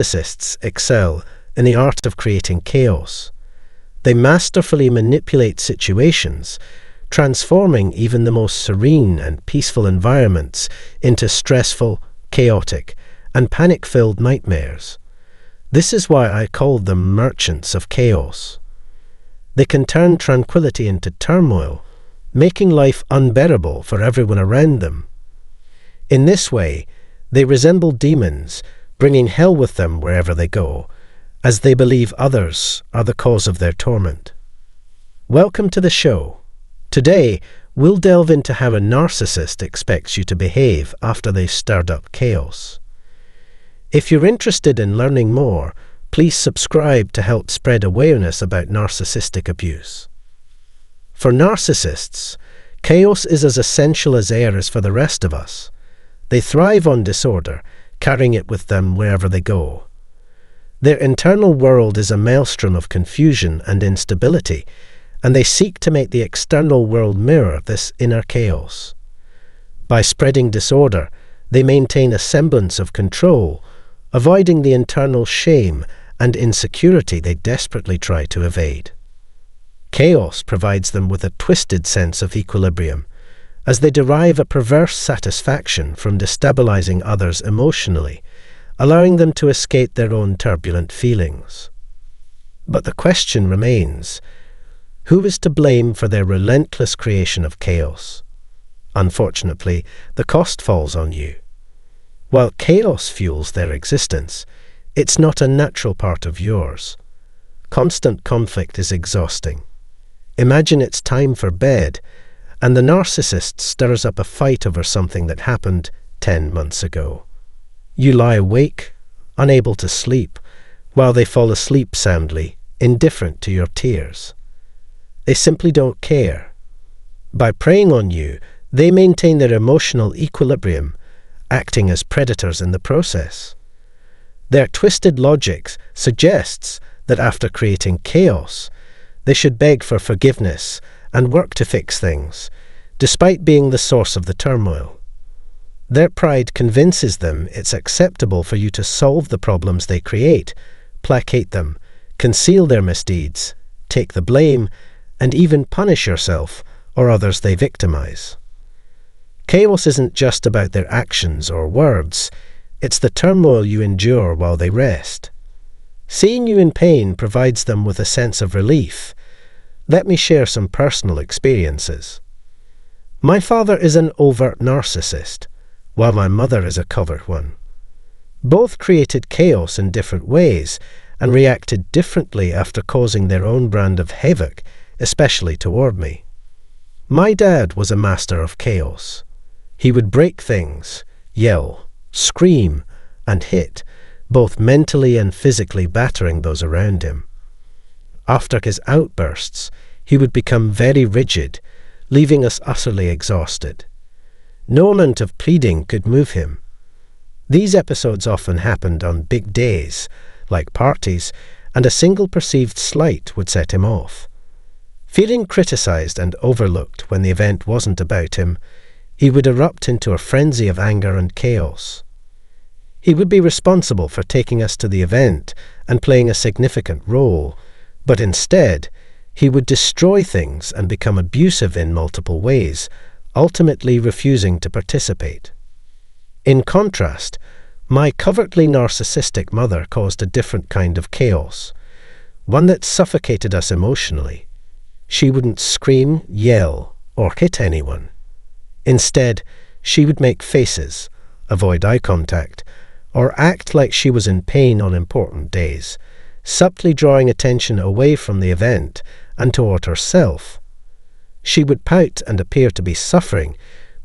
Narcissists excel in the art of creating chaos. They masterfully manipulate situations, transforming even the most serene and peaceful environments into stressful, chaotic, and panic-filled nightmares. This is why I called them merchants of chaos. They can turn tranquility into turmoil, making life unbearable for everyone around them. In this way, they resemble demons, bringing hell with them wherever they go, as they believe others are the cause of their torment. Welcome to the show. Today, we'll delve into how a narcissist expects you to behave after they've stirred up chaos. If you're interested in learning more, please subscribe to help spread awareness about narcissistic abuse. For narcissists, chaos is as essential as air is for the rest of us. They thrive on disorder, carrying it with them wherever they go. Their internal world is a maelstrom of confusion and instability, and they seek to make the external world mirror this inner chaos. By spreading disorder, they maintain a semblance of control, avoiding the internal shame and insecurity they desperately try to evade. Chaos provides them with a twisted sense of equilibrium, as they derive a perverse satisfaction from destabilizing others emotionally, allowing them to escape their own turbulent feelings. But the question remains, who is to blame for their relentless creation of chaos? Unfortunately, the cost falls on you. While chaos fuels their existence, it's not a natural part of yours. Constant conflict is exhausting. Imagine it's time for bed, and the narcissist stirs up a fight over something that happened 10 months ago. You lie awake, unable to sleep, while they fall asleep soundly, indifferent to your tears. They simply don't care. By preying on you, they maintain their emotional equilibrium, acting as predators in the process. Their twisted logic suggests that after creating chaos, they should beg for forgiveness and work to fix things, despite being the source of the turmoil. Their pride convinces them it's acceptable for you to solve the problems they create, placate them, conceal their misdeeds, take the blame, and even punish yourself or others they victimize. Chaos isn't just about their actions or words, it's the turmoil you endure while they rest. Seeing you in pain provides them with a sense of relief. Let me share some personal experiences. My father is an overt narcissist, while my mother is a covert one. Both created chaos in different ways and reacted differently after causing their own brand of havoc, especially toward me. My dad was a master of chaos. He would break things, yell, scream, and hit, both mentally and physically battering those around him. After his outbursts, he would become very rigid, leaving us utterly exhausted. No amount of pleading could move him. These episodes often happened on big days, like parties, and a single perceived slight would set him off. Feeling criticized and overlooked when the event wasn't about him, he would erupt into a frenzy of anger and chaos. He would be responsible for taking us to the event and playing a significant role, but instead, he would destroy things and become abusive in multiple ways, ultimately refusing to participate. In contrast, my covertly narcissistic mother caused a different kind of chaos, one that suffocated us emotionally. She wouldn't scream, yell, or hit anyone. Instead, she would make faces, avoid eye contact, or act like she was in pain on important days, subtly drawing attention away from the event and toward herself. She would pout and appear to be suffering,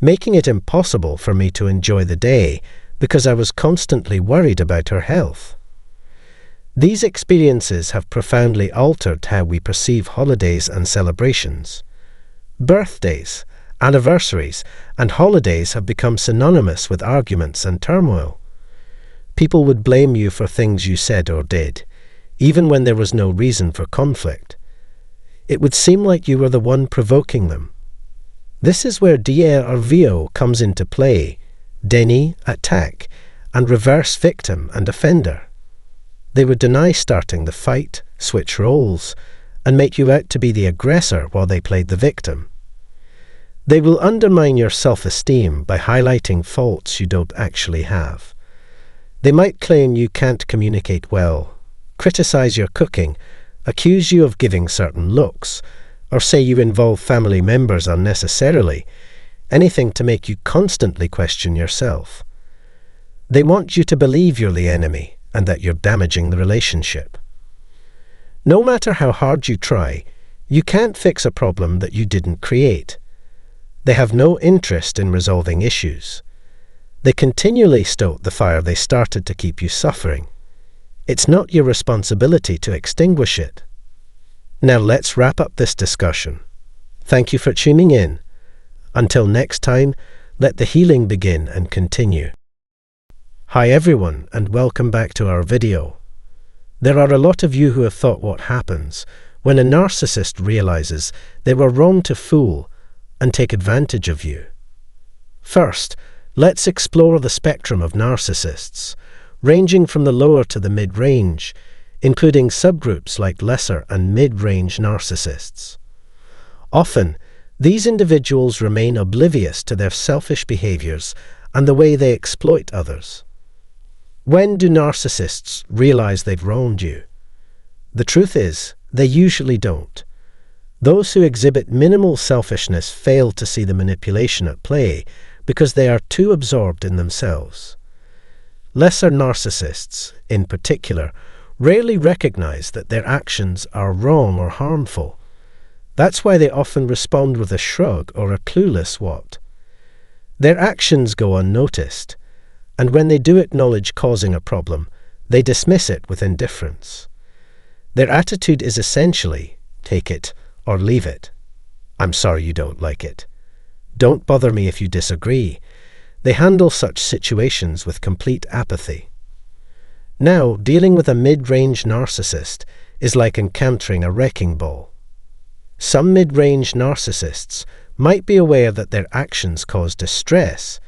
making it impossible for me to enjoy the day because I was constantly worried about her health. These experiences have profoundly altered how we perceive holidays and celebrations. Birthdays, anniversaries, and holidays have become synonymous with arguments and turmoil. People would blame you for things you said or did, even when there was no reason for conflict. It would seem like you were the one provoking them. This is where derive comes into play, déni, attack, and reverse victim and offender. They would deny starting the fight, switch roles, and make you out to be the aggressor while they played the victim. They will undermine your self-esteem by highlighting faults you don't actually have. They might claim you can't communicate well, criticize your cooking, accuse you of giving certain looks, or say you involve family members unnecessarily, anything to make you constantly question yourself. They want you to believe you're the enemy and that you're damaging the relationship. No matter how hard you try, you can't fix a problem that you didn't create. They have no interest in resolving issues. They continually stoke the fire they started to keep you suffering. It's not your responsibility to extinguish it. Now let's wrap up this discussion. Thank you for tuning in. Until next time, let the healing begin and continue. Hi everyone, and welcome back to our video. There are a lot of you who have thought what happens when a narcissist realizes they were wrong to fool and take advantage of you. First, let's explore the spectrum of narcissists, ranging from the lower to the mid-range, including subgroups like lesser and mid-range narcissists. Often, these individuals remain oblivious to their selfish behaviors and the way they exploit others. When do narcissists realize they've wronged you? The truth is, they usually don't. Those who exhibit minimal selfishness fail to see the manipulation at play because they are too absorbed in themselves. Lesser narcissists, in particular, rarely recognize that their actions are wrong or harmful. That's why they often respond with a shrug or a clueless what. Their actions go unnoticed, and when they do acknowledge causing a problem, they dismiss it with indifference. Their attitude is essentially, take it or leave it. I'm sorry you don't like it. Don't bother me if you disagree. They handle such situations with complete apathy. Now, dealing with a mid-range narcissist is like encountering a wrecking ball. Some mid-range narcissists might be aware that their actions cause distress,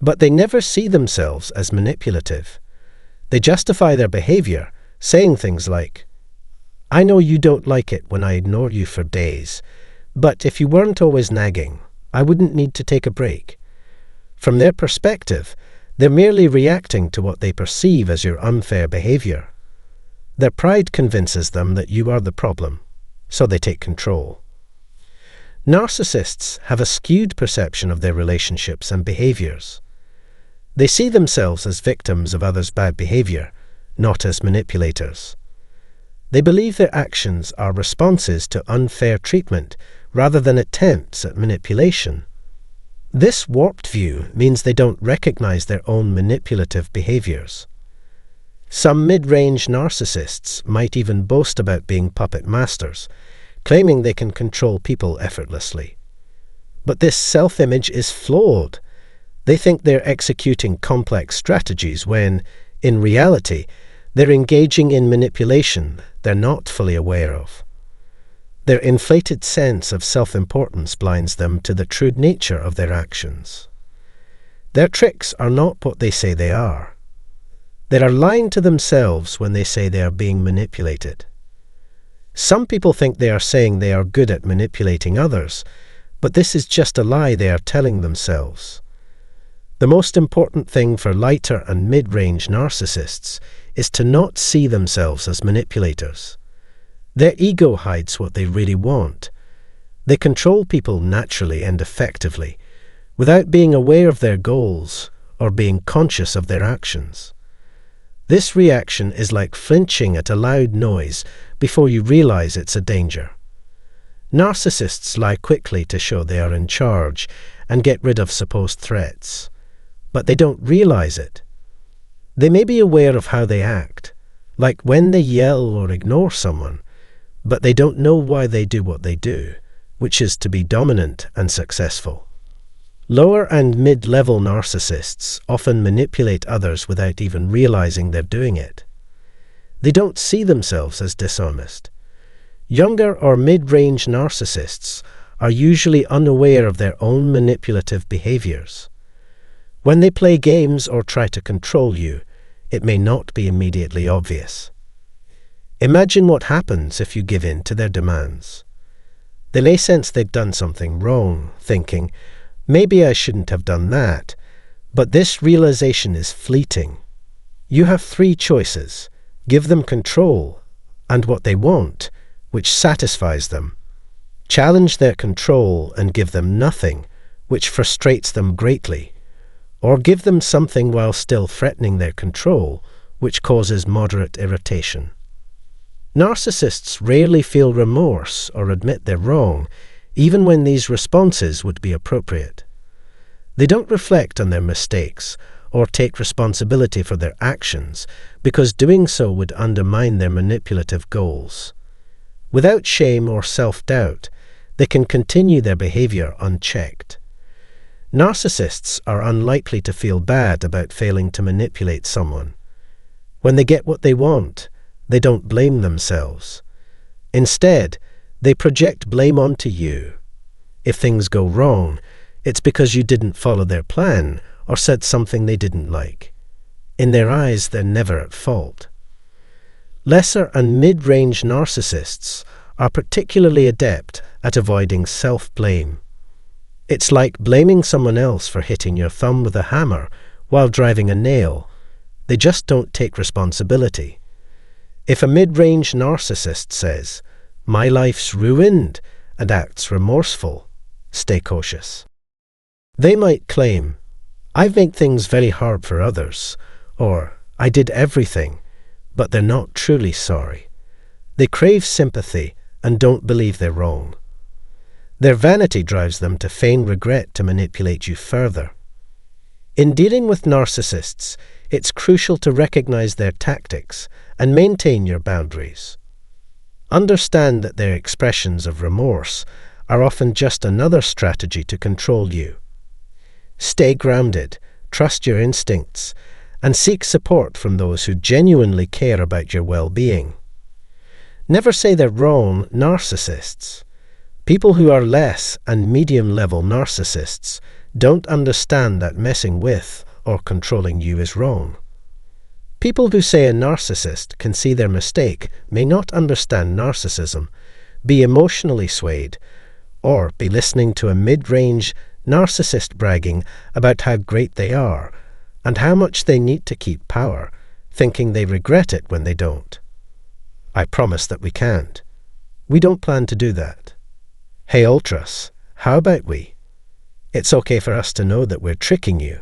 but they never see themselves as manipulative. They justify their behavior, saying things like, I know you don't like it when I ignore you for days, but if you weren't always nagging, I wouldn't need to take a break. From their perspective, they're merely reacting to what they perceive as your unfair behavior. Their pride convinces them that you are the problem, so they take control. Narcissists have a skewed perception of their relationships and behaviors. They see themselves as victims of others' bad behavior, not as manipulators. They believe their actions are responses to unfair treatment rather than attempts at manipulation. This warped view means they don't recognize their own manipulative behaviors. Some mid-range narcissists might even boast about being puppet masters, claiming they can control people effortlessly. But this self-image is flawed. They think they're executing complex strategies when, in reality, they're engaging in manipulation they're not fully aware of. Their inflated sense of self-importance blinds them to the true nature of their actions. Their tricks are not what they say they are. They are lying to themselves when they say they are being manipulated. Some people think they are saying they are good at manipulating others, but this is just a lie they are telling themselves. The most important thing for lighter and mid-range narcissists is to not see themselves as manipulators. Their ego hides what they really want. They control people naturally and effectively, without being aware of their goals or being conscious of their actions. This reaction is like flinching at a loud noise before you realize it's a danger. Narcissists lie quickly to show they are in charge and get rid of supposed threats, but they don't realize it. They may be aware of how they act, like when they yell or ignore someone, but they don't know why they do what they do, which is to be dominant and successful. Lower and mid-level narcissists often manipulate others without even realizing they're doing it. They don't see themselves as dishonest. Younger or mid-range narcissists are usually unaware of their own manipulative behaviors. When they play games or try to control you, it may not be immediately obvious. Imagine what happens if you give in to their demands. They may sense they've done something wrong, thinking, maybe I shouldn't have done that, but this realization is fleeting. You have three choices: give them control and what they want, which satisfies them; challenge their control and give them nothing, which frustrates them greatly; or give them something while still threatening their control, which causes moderate irritation. Narcissists rarely feel remorse or admit they're wrong, even when these responses would be appropriate. They don't reflect on their mistakes or take responsibility for their actions, because doing so would undermine their manipulative goals. Without shame or self-doubt, they can continue their behavior unchecked. Narcissists are unlikely to feel bad about failing to manipulate someone. When they get what they want, they don't blame themselves. Instead, they project blame onto you. If things go wrong, it's because you didn't follow their plan or said something they didn't like. In their eyes, they're never at fault. Lesser and mid-range narcissists are particularly adept at avoiding self-blame. It's like blaming someone else for hitting your thumb with a hammer while driving a nail. They just don't take responsibility. If a mid-range narcissist says, "My life's ruined," and acts remorseful, stay cautious. They might claim, "I've made things very hard for others," or "I did everything," but they're not truly sorry. They crave sympathy and don't believe they're wrong. Their vanity drives them to feign regret to manipulate you further. In dealing with narcissists, it's crucial to recognize their tactics and maintain your boundaries. Understand that their expressions of remorse are often just another strategy to control you. Stay grounded, trust your instincts, and seek support from those who genuinely care about your well-being. Never say they're wrong, narcissists. People who are less and medium-level narcissists don't understand that messing with or controlling you is wrong. People who say a narcissist can see their mistake may not understand narcissism, be emotionally swayed, or be listening to a mid-range narcissist bragging about how great they are and how much they need to keep power, thinking they regret it when they don't. I promise that we can't. We don't plan to do that. Hey Ultras, how about we? It's okay for us to know that we're tricking you.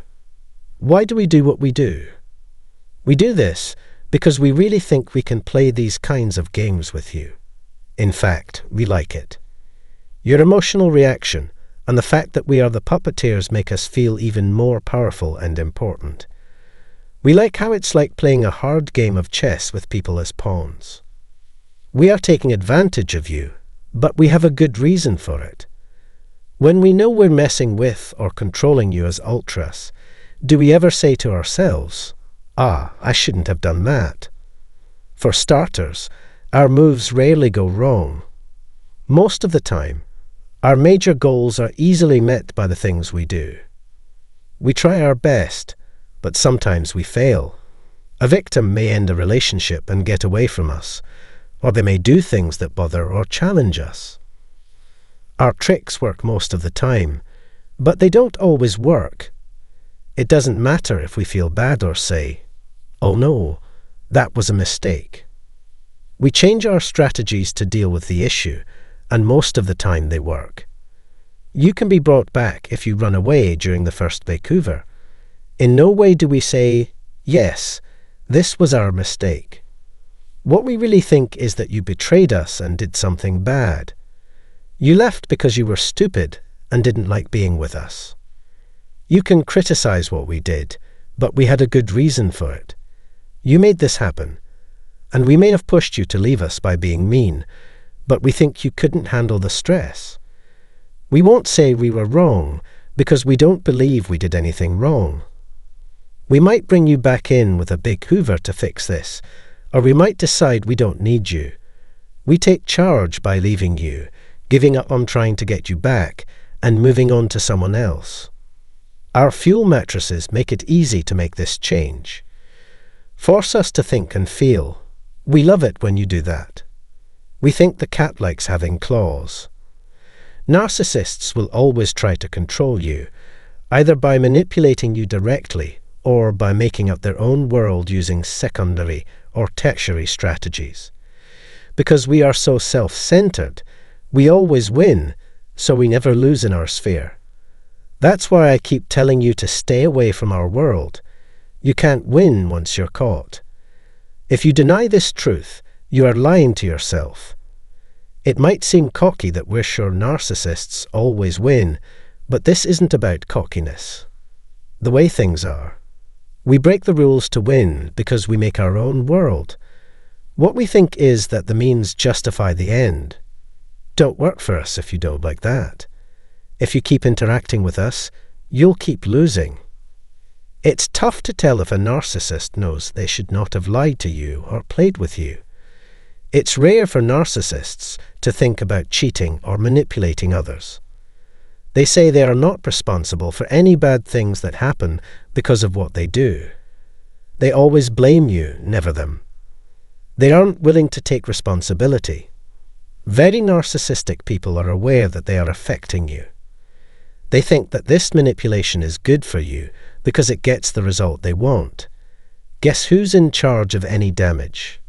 Why do we do what we do? We do this because we really think we can play these kinds of games with you. In fact, we like it. Your emotional reaction and the fact that we are the puppeteers make us feel even more powerful and important. We like how it's like playing a hard game of chess with people as pawns. We are taking advantage of you, but we have a good reason for it. When we know we're messing with or controlling you as Ultras, do we ever say to ourselves, I shouldn't have done that? For starters, our moves rarely go wrong. Most of the time, our major goals are easily met by the things we do. We try our best, but sometimes we fail. A victim may end a relationship and get away from us, or they may do things that bother or challenge us. Our tricks work most of the time, but they don't always work. It doesn't matter if we feel bad or say, "Oh no, that was a mistake." We change our strategies to deal with the issue, and most of the time they work. You can be brought back if you run away during the first Vancouver. In no way do we say, "Yes, this was our mistake." What we really think is that you betrayed us and did something bad. You left because you were stupid and didn't like being with us. You can criticize what we did, but we had a good reason for it. You made this happen, and we may have pushed you to leave us by being mean, but we think you couldn't handle the stress. We won't say we were wrong because we don't believe we did anything wrong. We might bring you back in with a big hoover to fix this, or we might decide we don't need you. We take charge by leaving you, giving up on trying to get you back, and moving on to someone else. Our fuel mattresses make it easy to make this change. Force us to think and feel, We love it when you do that. We think the cat likes having claws. Narcissists will always try to control you, either by manipulating you directly or by making up their own world using secondary or tertiary strategies. Because we are so self-centered, we always win, so we never lose in our sphere. That's why I keep telling you to stay away from our world. You can't win once you're caught. If you deny this truth, you are lying to yourself. It might seem cocky that we're sure narcissists always win, but this isn't about cockiness. The way things are, we break the rules to win because we make our own world. What we think is that the means justify the end. Don't work for us if you don't like that. If you keep interacting with us, you'll keep losing. It's tough to tell if a narcissist knows they should not have lied to you or played with you. It's rare for narcissists to think about cheating or manipulating others. They say they are not responsible for any bad things that happen because of what they do. They always blame you, never them. They aren't willing to take responsibility. Very narcissistic people are aware that they are affecting you. They think that this manipulation is good for you because it gets the result they want. Guess who's in charge of any damage?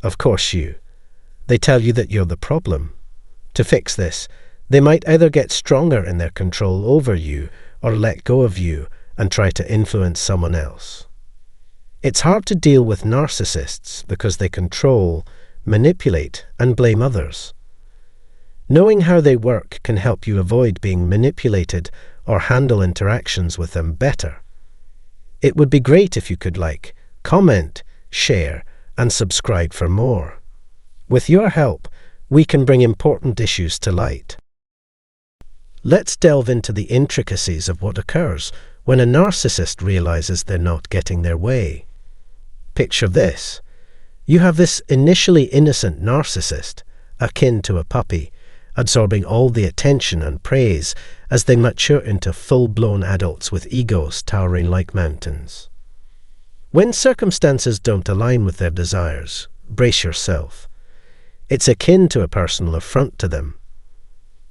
Of course you. They tell you that you're the problem. To fix this, they might either get stronger in their control over you or let go of you and try to influence someone else. It's hard to deal with narcissists because they control, manipulate, and blame others. Knowing how they work can help you avoid being manipulated or handle interactions with them better. It would be great if you could like, comment, share, and subscribe for more. With your help, we can bring important issues to light. Let's delve into the intricacies of what occurs when a narcissist realizes they're not getting their way. Picture this. You have this initially innocent narcissist, akin to a puppy, absorbing all the attention and praise as they mature into full-blown adults with egos towering like mountains. When circumstances don't align with their desires, brace yourself. It's akin to a personal affront to them.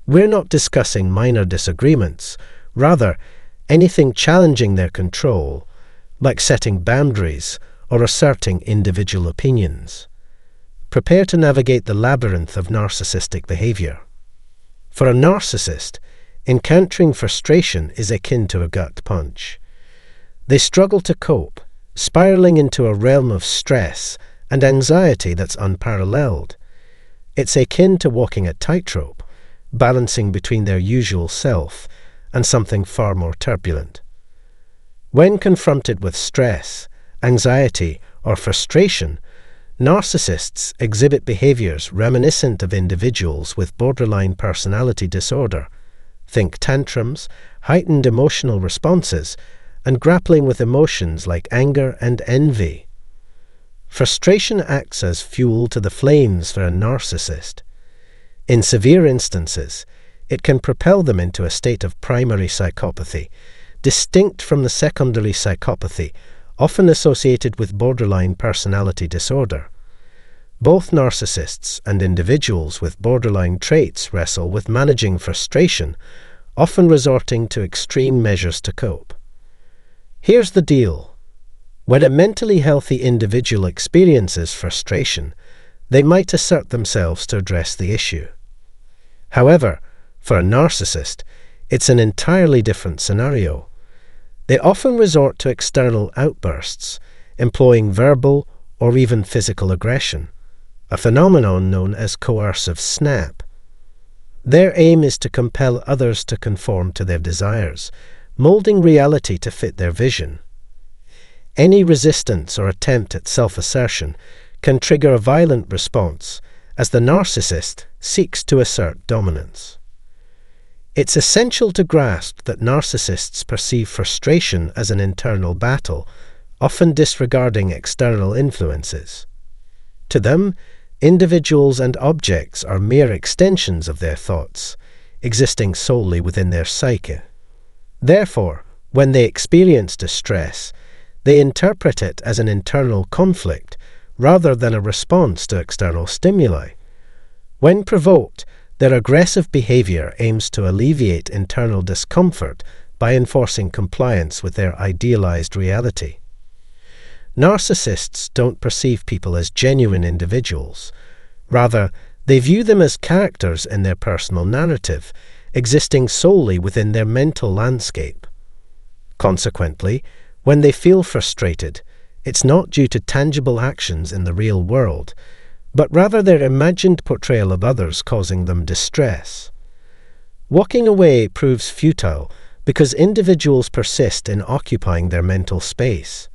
We're not discussing minor disagreements, rather, anything challenging their control, like setting boundaries or asserting individual opinions. Prepare to navigate the labyrinth of narcissistic behavior. For a narcissist, encountering frustration is akin to a gut punch. They struggle to cope, spiraling into a realm of stress and anxiety that's unparalleled. It's akin to walking a tightrope, balancing between their usual self and something far more turbulent. When confronted with stress, anxiety, or frustration, narcissists exhibit behaviors reminiscent of individuals with borderline personality disorder. Think tantrums, heightened emotional responses, and grappling with emotions like anger and envy. Frustration acts as fuel to the flames for a narcissist. In severe instances, it can propel them into a state of primary psychopathy, distinct from the secondary psychopathy often associated with borderline personality disorder. Both narcissists and individuals with borderline traits wrestle with managing frustration, often resorting to extreme measures to cope. Here's the deal. When a mentally healthy individual experiences frustration, they might assert themselves to address the issue. However, for a narcissist, it's an entirely different scenario. They often resort to external outbursts, employing verbal or even physical aggression, a phenomenon known as coercive snap. Their aim is to compel others to conform to their desires, molding reality to fit their vision. Any resistance or attempt at self-assertion can trigger a violent response as the narcissist seeks to assert dominance. It's essential to grasp that narcissists perceive frustration as an internal battle, often disregarding external influences. To them, individuals and objects are mere extensions of their thoughts, existing solely within their psyche. Therefore, when they experience distress, they interpret it as an internal conflict rather than a response to external stimuli. When provoked, their aggressive behavior aims to alleviate internal discomfort by enforcing compliance with their idealized reality. Narcissists don't perceive people as genuine individuals. Rather, they view them as characters in their personal narrative, existing solely within their mental landscape. Consequently, when they feel frustrated, it's not due to tangible actions in the real world, but rather their imagined portrayal of others causing them distress. Walking away proves futile because individuals persist in occupying their mental space.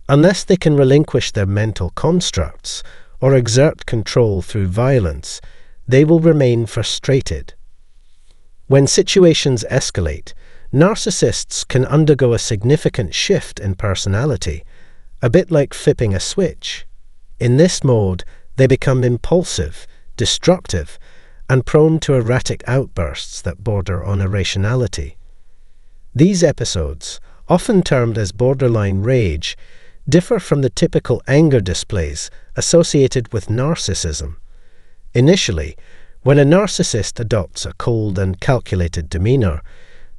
Unless they can relinquish their mental constructs or exert control through violence, they will remain frustrated. When situations escalate, narcissists can undergo a significant shift in personality, a bit like flipping a switch. In this mode, they become impulsive, destructive, and prone to erratic outbursts that border on irrationality. These episodes, often termed as borderline rage, differ from the typical anger displays associated with narcissism. Initially, when a narcissist adopts a cold and calculated demeanor,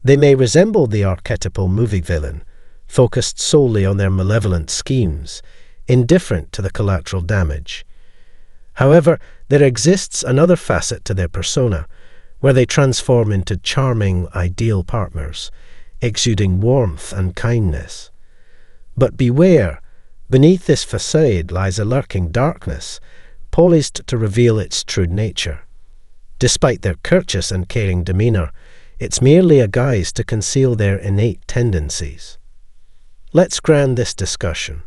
they may resemble the archetypal movie villain, focused solely on their malevolent schemes, indifferent to the collateral damage. However, there exists another facet to their persona, where they transform into charming, ideal partners, exuding warmth and kindness. But beware, beneath this facade lies a lurking darkness, poised to reveal its true nature. Despite their courteous and caring demeanor, it's merely a guise to conceal their innate tendencies. Let's ground this discussion.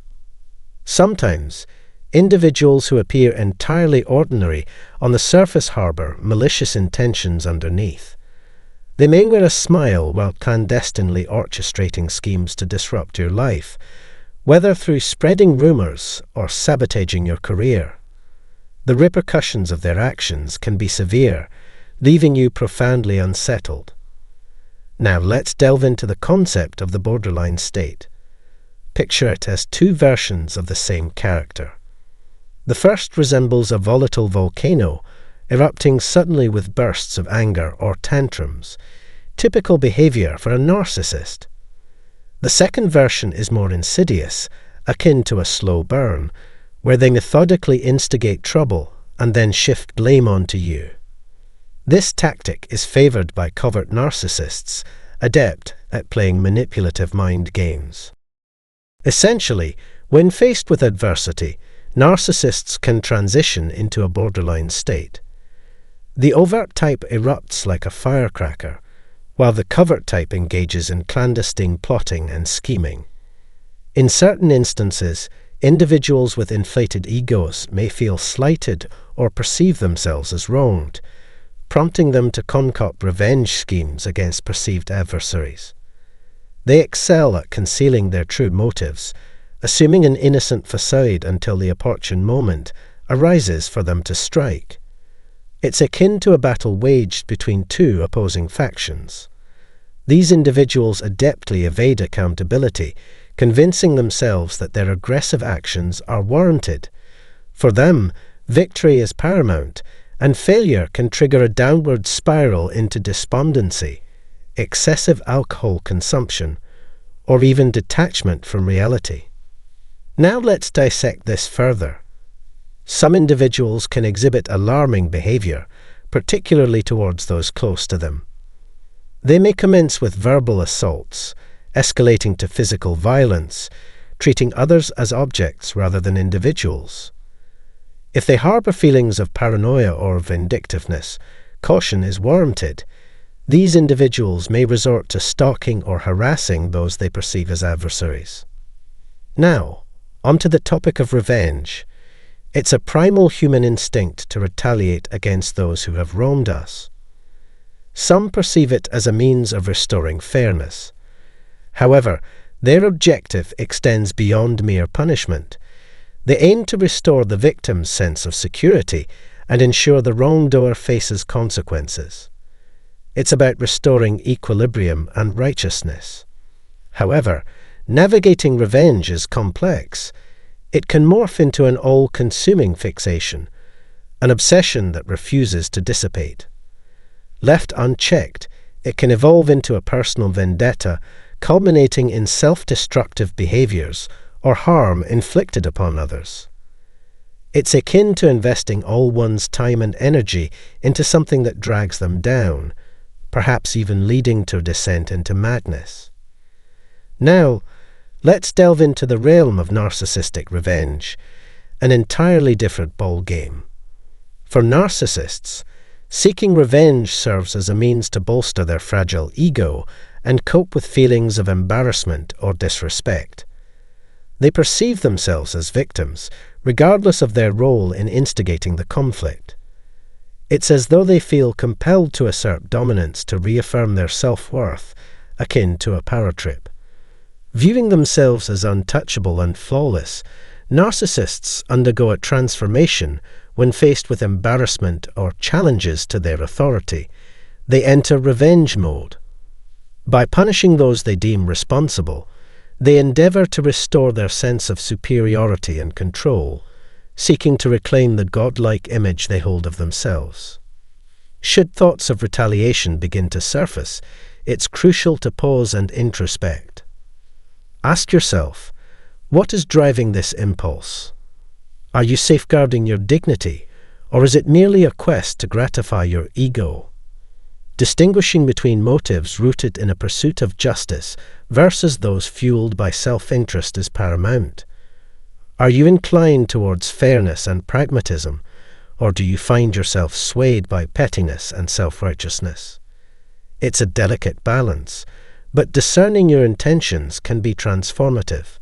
Sometimes, individuals who appear entirely ordinary on the surface harbor malicious intentions underneath. They may wear a smile while clandestinely orchestrating schemes to disrupt your life, whether through spreading rumors or sabotaging your career. The repercussions of their actions can be severe, leaving you profoundly unsettled. Now let's delve into the concept of the borderline state. Picture it as two versions of the same character. The first resembles a volatile volcano, erupting suddenly with bursts of anger or tantrums, typical behavior for a narcissist. The second version is more insidious, akin to a slow burn, where they methodically instigate trouble and then shift blame onto you. This tactic is favored by covert narcissists, adept at playing manipulative mind games. Essentially, when faced with adversity, narcissists can transition into a borderline state. The overt type erupts like a firecracker, while the covert type engages in clandestine plotting and scheming. In certain instances, individuals with inflated egos may feel slighted or perceive themselves as wronged, prompting them to concoct revenge schemes against perceived adversaries. They excel at concealing their true motives, assuming an innocent facade until the opportune moment arises for them to strike. It's akin to a battle waged between two opposing factions. These individuals adeptly evade accountability, convincing themselves that their aggressive actions are warranted. For them, victory is paramount, and failure can trigger a downward spiral into despondency, excessive alcohol consumption, or even detachment from reality. Now let's dissect this further. Some individuals can exhibit alarming behavior, particularly towards those close to them. They may commence with verbal assaults, escalating to physical violence, treating others as objects rather than individuals. If they harbor feelings of paranoia or vindictiveness, caution is warranted. These individuals may resort to stalking or harassing those they perceive as adversaries. Now, onto the topic of revenge. It's a primal human instinct to retaliate against those who have wronged us. Some perceive it as a means of restoring fairness. However, their objective extends beyond mere punishment. They aim to restore the victim's sense of security and ensure the wrongdoer faces consequences. It's about restoring equilibrium and righteousness. However, navigating revenge is complex. It can morph into an all-consuming fixation, an obsession that refuses to dissipate. Left unchecked, it can evolve into a personal vendetta, culminating in self-destructive behaviors or harm inflicted upon others. It's akin to investing all one's time and energy into something that drags them down, perhaps even leading to a descent into madness. Now, let's delve into the realm of narcissistic revenge, an entirely different ballgame. For narcissists, seeking revenge serves as a means to bolster their fragile ego and cope with feelings of embarrassment or disrespect. They perceive themselves as victims, regardless of their role in instigating the conflict. It's as though they feel compelled to assert dominance to reaffirm their self-worth, akin to a power trip. Viewing themselves as untouchable and flawless, narcissists undergo a transformation when faced with embarrassment or challenges to their authority. They enter revenge mode. By punishing those they deem responsible, they endeavor to restore their sense of superiority and control, seeking to reclaim the godlike image they hold of themselves. Should thoughts of retaliation begin to surface, it's crucial to pause and introspect. Ask yourself, what is driving this impulse? Are you safeguarding your dignity, or is it merely a quest to gratify your ego? Distinguishing between motives rooted in a pursuit of justice versus those fueled by self-interest is paramount. Are you inclined towards fairness and pragmatism, or do you find yourself swayed by pettiness and self-righteousness? It's a delicate balance, but discerning your intentions can be transformative.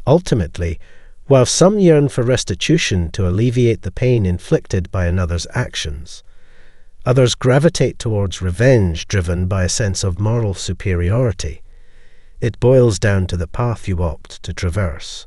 Ultimately, while some yearn for restitution to alleviate the pain inflicted by another's actions, others gravitate towards revenge driven by a sense of moral superiority. It boils down to the path you opt to traverse.